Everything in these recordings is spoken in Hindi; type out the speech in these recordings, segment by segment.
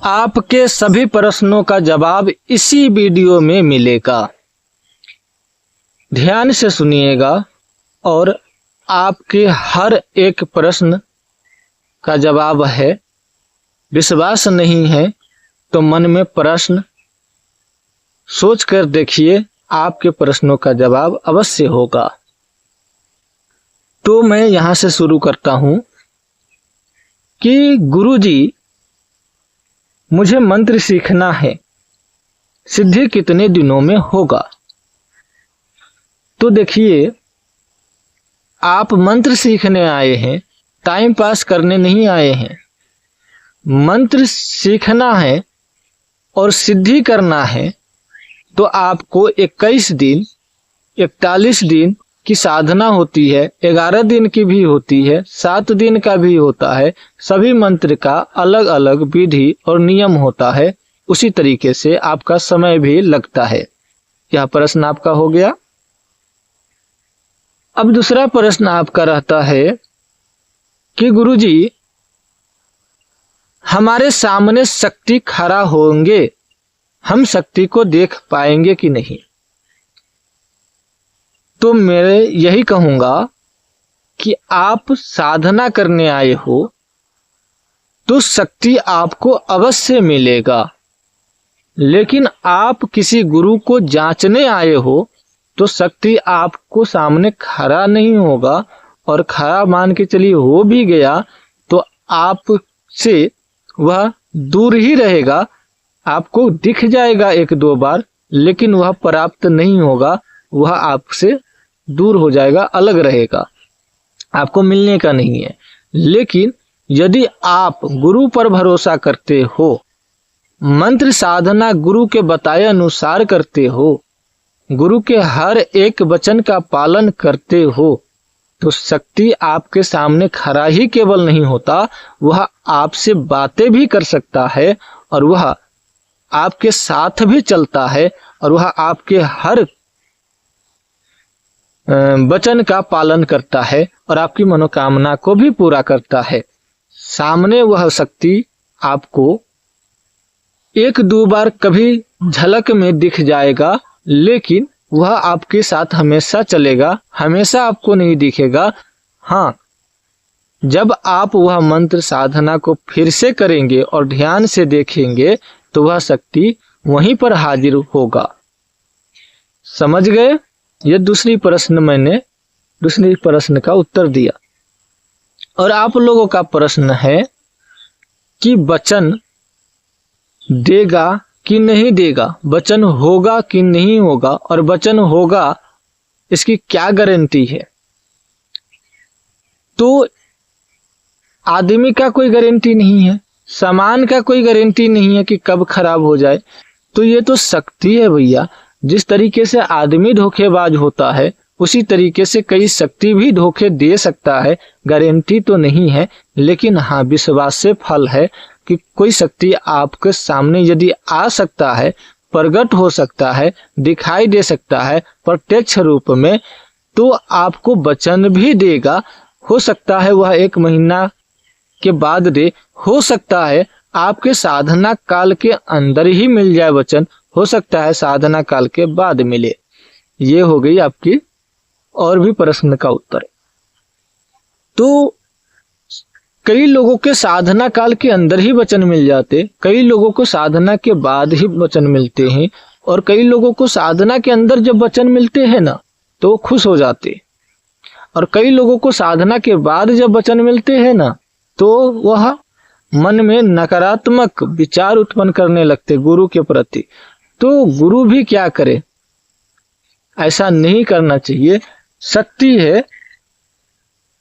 आपके सभी प्रश्नों का जवाब इसी वीडियो में मिलेगा। ध्यान से सुनिएगा और आपके हर एक प्रश्न का जवाब है। विश्वास नहीं है तो मन में प्रश्न सोच कर देखिए, आपके प्रश्नों का जवाब अवश्य होगा। तो मैं यहाँ से शुरू करता हूँ कि गुरुजी, मुझे मंत्र सीखना है, सिद्धि कितने दिनों में होगा? तो देखिए, आप मंत्र सीखने आए हैं, टाइम पास करने नहीं आए हैं। मंत्र सीखना है और सिद्धि करना है तो आपको 21 दिन 41 दिन की साधना होती है, 11 दिन की भी होती है, 7 दिन का भी होता है। सभी मंत्र का अलग अलग विधि और नियम होता है। उसी तरीके से आपका समय भी लगता है। यह प्रश्न आपका हो गया। अब दूसरा प्रश्न आपका रहता है कि गुरुजी, हमारे सामने शक्ति खड़ा होंगे, हम शक्ति को देख पाएंगे कि नहीं? तो मैं यही कहूंगा कि आप साधना करने आए हो तो शक्ति आपको अवश्य मिलेगा, लेकिन आप किसी गुरु को जांचने आए हो तो शक्ति आपको सामने खड़ा नहीं होगा, और खड़ा मान के चलिए हो भी गया तो आपसे वह दूर ही रहेगा। आपको दिख जाएगा 1-2 बार, लेकिन वह प्राप्त नहीं होगा, वह आपसे दूर हो जाएगा, अलग रहेगा, आपको मिलने का नहीं है। लेकिन यदि आप गुरु पर भरोसा करते हो, मंत्र साधना गुरु के बताए अनुसार करते हो, गुरु के हर एक वचन का पालन करते हो, तो शक्ति आपके सामने खड़ा ही केवल नहीं होता, वह आपसे बातें भी कर सकता है, और वह आपके साथ भी चलता है, और वह आपके हर वचन का पालन करता है और आपकी मनोकामना को भी पूरा करता है। सामने वह शक्ति आपको 1-2 बार कभी झलक में दिख जाएगा, लेकिन वह आपके साथ हमेशा चलेगा, हमेशा आपको नहीं दिखेगा। हाँ, जब आप वह मंत्र साधना को फिर से करेंगे और ध्यान से देखेंगे तो वह शक्ति वहीं पर हाजिर होगा। समझ गए? ये दूसरी प्रश्न का उत्तर दिया। और आप लोगों का प्रश्न है कि वचन देगा कि नहीं देगा, वचन होगा कि नहीं होगा, और वचन होगा इसकी क्या गारंटी है? तो आदमी का कोई गारंटी नहीं है, सामान का कोई गारंटी नहीं है कि कब खराब हो जाए। तो ये तो शक्ति है भैया। जिस तरीके से आदमी धोखेबाज होता है, उसी तरीके से कई शक्ति भी धोखे दे सकता है। गारंटी तो नहीं है, लेकिन हाँ, विश्वास से फल है कि कोई शक्ति आपके सामने यदि आ सकता है, प्रकट हो सकता है, दिखाई दे सकता है प्रत्यक्ष रूप में, तो आपको वचन भी देगा। हो सकता है वह 1 महीना के बाद दे, हो सकता है आपके साधना काल के अंदर ही मिल जाए वचन, हो सकता है साधना काल के बाद मिले। ये हो गई आपकी और भी प्रश्न का उत्तर। तो कई लोगों के साधना काल के अंदर ही वचन मिल जाते, कई लोगों को साधना के बाद ही वचन मिलते हैं, और कई लोगों को साधना के अंदर जब वचन मिलते हैं ना तो खुश हो जाते, और कई लोगों को साधना के बाद जब वचन मिलते हैं ना तो वह मन में नकारात्मक विचार उत्पन्न करने लगते गुरु के प्रति। तो गुरु भी क्या करे? ऐसा नहीं करना चाहिए। शक्ति है,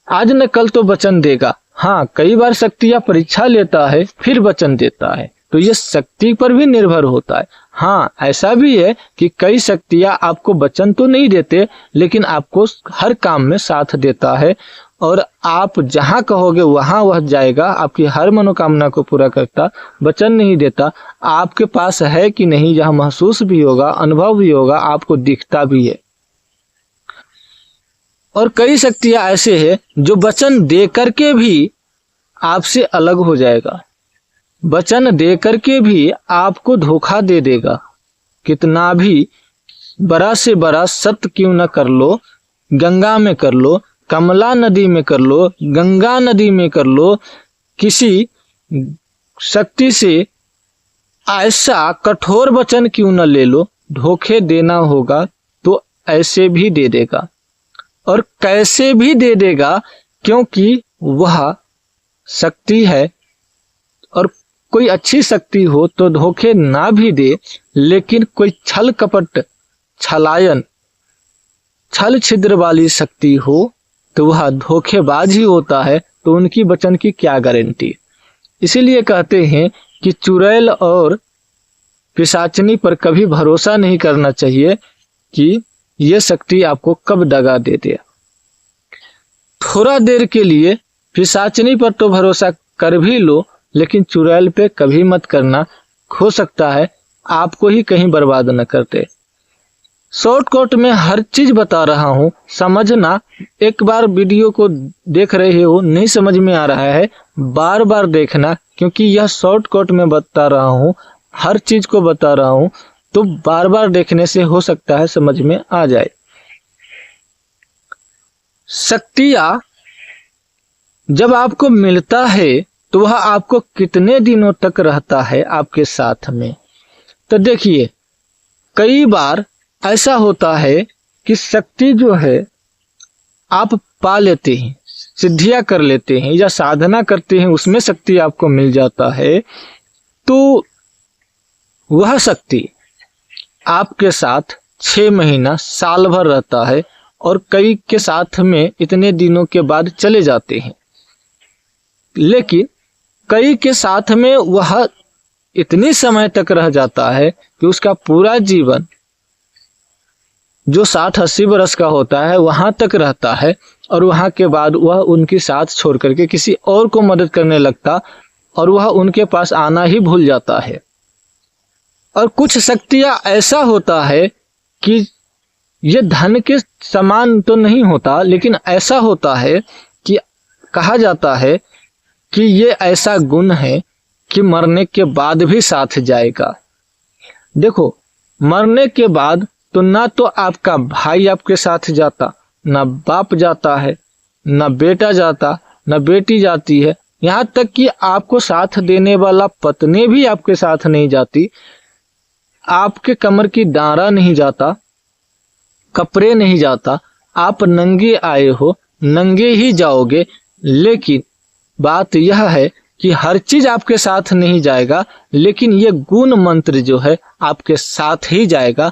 आज न कल तो वचन देगा। हाँ, कई बार शक्तियां परीक्षा लेता है फिर वचन देता है, तो ये शक्ति पर भी निर्भर होता है। हाँ, ऐसा भी है कि कई शक्तियां आपको वचन तो नहीं देते, लेकिन आपको हर काम में साथ देता है, और आप जहां कहोगे वहां वह जाएगा, आपकी हर मनोकामना को पूरा करता। वचन नहीं देता, आपके पास है कि नहीं यह महसूस भी होगा, अनुभव भी होगा, आपको दिखता भी है। और कई शक्तियां ऐसे हैं जो वचन दे करके भी आपसे अलग हो जाएगा। वचन दे करके भी आपको धोखा दे देगा। कितना भी बड़ा से बड़ा सत्य क्यों न कर लो, गंगा में कर लो, कमला नदी में कर लो, गंगा नदी में कर लो, किसी शक्ति से ऐसा कठोर वचन क्यों न ले लो, धोखे देना होगा तो ऐसे भी दे देगा और कैसे भी दे देगा, क्योंकि वह शक्ति है। और कोई अच्छी शक्ति हो तो धोखे ना भी दे, लेकिन कोई छल कपट, छलायन, छल छिद्र वाली शक्ति हो तो वह धोखेबाज ही होता है। तो उनकी वचन की क्या गारंटी। इसीलिए कहते हैं कि चुड़ैल और पिशाचनी पर कभी भरोसा नहीं करना चाहिए कि यह शक्ति आपको कब दगा दे दे। थोड़ा देर के लिए पिशाचनी पर तो भरोसा कर भी लो, लेकिन चुड़ैल पे कभी मत करना। हो सकता है आपको ही कहीं बर्बाद न करते। शॉर्टकट में हर चीज बता रहा हूं, समझना। एक बार वीडियो को देख रहे हो, नहीं समझ में आ रहा है, बार बार देखना, क्योंकि यह शॉर्टकट में बता रहा हूं, हर चीज को बता रहा हूं, तो बार बार देखने से हो सकता है समझ में आ जाए। शक्तियां जब आपको मिलता है तो वह आपको कितने दिनों तक रहता है आपके साथ में। तो देखिए, कई बार ऐसा होता है कि शक्ति जो है आप पा लेते हैं, सिद्धियां कर लेते हैं या साधना करते हैं, उसमें शक्ति आपको मिल जाता है, तो वह शक्ति आपके साथ 6 महीना, साल भर रहता है और कई के साथ में इतने दिनों के बाद चले जाते हैं। लेकिन कई के साथ में वह इतनी समय तक रह जाता है कि उसका पूरा जीवन जो 60-80 वर्ष का होता है वहां तक रहता है, और वहां के बाद वह उनकी साथ छोड़ करके किसी और को मदद करने लगता और वह उनके पास आना ही भूल जाता है। और कुछ शक्तियां ऐसा होता है कि ये धन के समान तो नहीं होता, लेकिन ऐसा होता है कि कहा जाता है कि ये ऐसा गुण है कि मरने के बाद भी साथ जाएगा। देखो, मरने के बाद तो ना तो आपका भाई आपके साथ जाता, ना बाप जाता है, ना बेटा जाता, ना बेटी जाती है, यहाँ तक कि आपको साथ देने वाला पत्नी भी आपके साथ नहीं जाती, आपके कमर की डारा नहीं जाता, कपड़े नहीं जाता, आप नंगे आए हो, नंगे ही जाओगे। लेकिन बात यह है कि हर चीज आपके साथ नहीं जाएगा, लेकिन ये गुण मंत्र जो है आपके साथ ही जाएगा।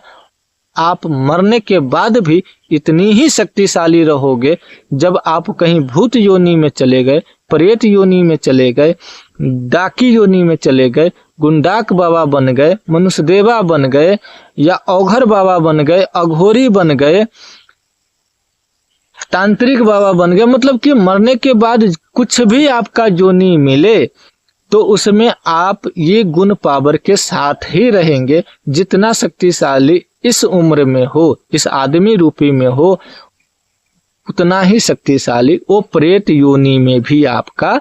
आप मरने के बाद भी इतनी ही शक्तिशाली रहोगे। जब आप कहीं भूत योनि में चले गए, प्रेत योनि में चले गए, डाकी योनि में चले गए, गुंडाक बाबा बन गए, मनुष्यदेवा बन गए, या औघर बाबा बन गए, अघोरी बन गए, तांत्रिक बाबा बन गए, मतलब कि मरने के बाद कुछ भी आपका योनि मिले तो उसमें आप ये गुण पावर के साथ ही रहेंगे। जितना शक्तिशाली इस उम्र में हो, इस आदमी रूपी में हो, उतना ही शक्तिशाली वो प्रेत योनि में भी आपका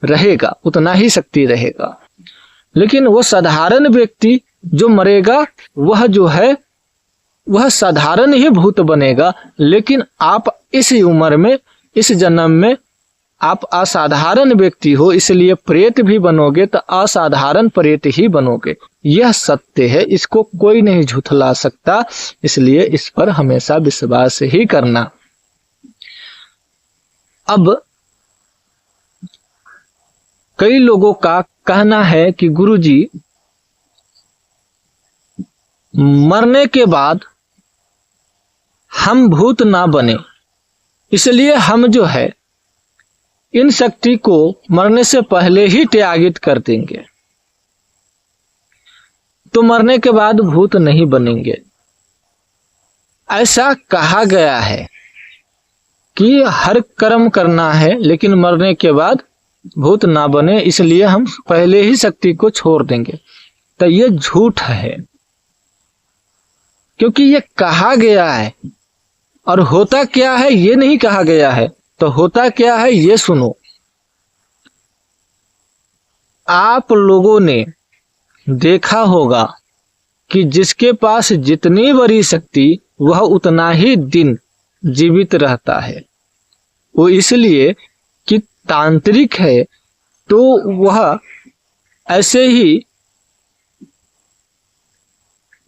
रहेगा, उतना ही शक्ति रहेगा। लेकिन वो साधारण व्यक्ति जो मरेगा वह जो है वह साधारण ही भूत बनेगा। लेकिन आप इस उम्र में, इस जन्म में आप असाधारण व्यक्ति हो, इसलिए प्रेत भी बनोगे तो असाधारण प्रेत ही बनोगे। यह सत्य है, इसको कोई नहीं झुठला सकता, इसलिए इस पर हमेशा विश्वास ही करना। अब कई लोगों का कहना है कि गुरुजी, मरने के बाद हम भूत ना बने, इसलिए हम जो है इन शक्ति को मरने से पहले ही त्यागित कर देंगे, तो मरने के बाद भूत नहीं बनेंगे। ऐसा कहा गया है कि हर कर्म करना है, लेकिन मरने के बाद भूत ना बने, इसलिए हम पहले ही शक्ति को छोड़ देंगे। तो ये झूठ है, क्योंकि ये कहा गया है और होता क्या है ये नहीं कहा गया है। तो होता क्या है ये सुनो। आप लोगों ने देखा होगा कि जिसके पास जितनी बड़ी शक्ति वह उतना ही दिन जीवित रहता है। वो इसलिए कि तांत्रिक है, तो वह ऐसे ही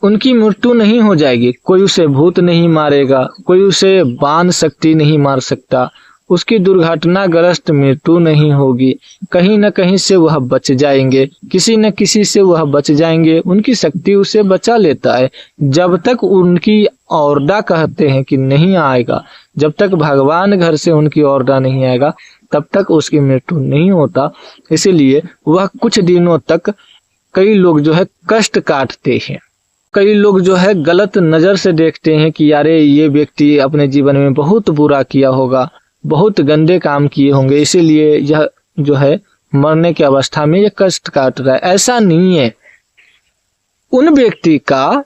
उनकी मृत्यु नहीं हो जाएगी। कोई उसे भूत नहीं मारेगा, कोई उसे बाण शक्ति नहीं मार सकता, उसकी दुर्घटनाग्रस्त मृत्यु नहीं होगी। कहीं न कहीं से वह बच जाएंगे, किसी न किसी से वह बच जाएंगे, उनकी शक्ति उसे बचा लेता है। जब तक उनकी औरदा कहते हैं कि नहीं आएगा, जब तक भगवान घर से उनकी औरदा नहीं आएगा, तब तक उसकी मृत्यु नहीं होता। इसीलिए वह कुछ दिनों तक कई लोग जो है कष्ट काटते हैं। कई लोग जो है गलत नजर से देखते हैं कि यारे ये व्यक्ति अपने जीवन में बहुत बुरा किया होगा, बहुत गंदे काम किए होंगे, इसीलिए यह जो है मरने की अवस्था में ये कष्ट काट रहा है। ऐसा नहीं है। उन व्यक्ति का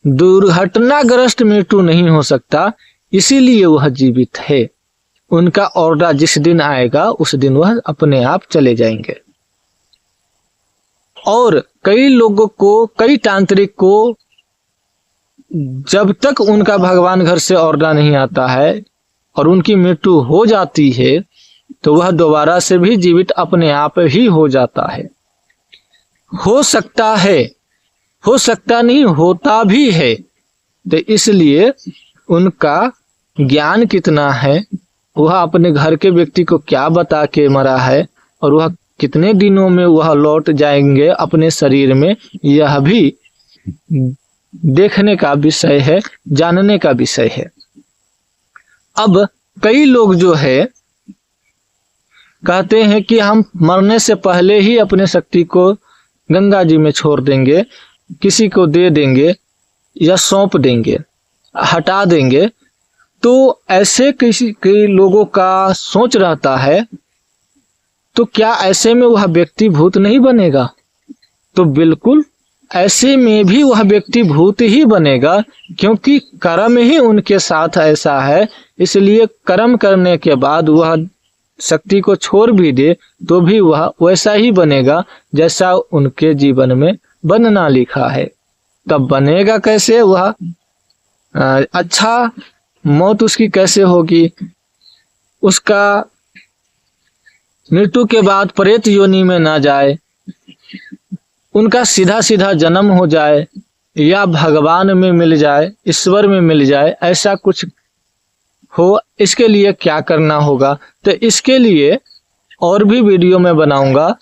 दुर्घटनाग्रस्त मृत्यु नहीं हो सकता, इसीलिए वह जीवित है। उनका औरदा जिस दिन आएगा उस दिन वह अपने आप चले जाएंगे। और कई लोगों को, कई तांत्रिक को जब तक उनका भगवान घर से औरदा नहीं आता है और उनकी मृत्यु हो जाती है, तो वह दोबारा से भी जीवित अपने आप ही हो जाता है। हो सकता है, हो सकता नहीं, होता भी है। तो इसलिए उनका ज्ञान कितना है, वह अपने घर के व्यक्ति को क्या बता के मरा है और वह कितने दिनों में वह लौट जाएंगे अपने शरीर में, यह भी देखने का विषय है, जानने का विषय है। अब कई लोग जो है कहते हैं कि हम मरने से पहले ही अपने शक्ति को गंगा जी में छोड़ देंगे, किसी को दे देंगे या सौंप देंगे, हटा देंगे। तो ऐसे कई लोगों का सोच रहता है, तो क्या ऐसे में वह व्यक्ति भूत नहीं बनेगा? तो बिल्कुल ऐसे में भी वह व्यक्ति भूत ही बनेगा, क्योंकि कर्म ही उनके साथ ऐसा है। इसलिए कर्म करने के बाद वह शक्ति को छोड़ भी दे तो भी वह वैसा ही बनेगा जैसा उनके जीवन में बनना लिखा है। तब बनेगा कैसे वह? अच्छा मौत उसकी कैसे होगी? उसका मृत्यु के बाद प्रेत योनि में ना जाए, उनका सीधा सीधा जन्म हो जाए या भगवान में मिल जाए, ईश्वर में मिल जाए, ऐसा कुछ हो। इसके लिए क्या करना होगा? तो इसके लिए और भी वीडियो में बनाऊंगा।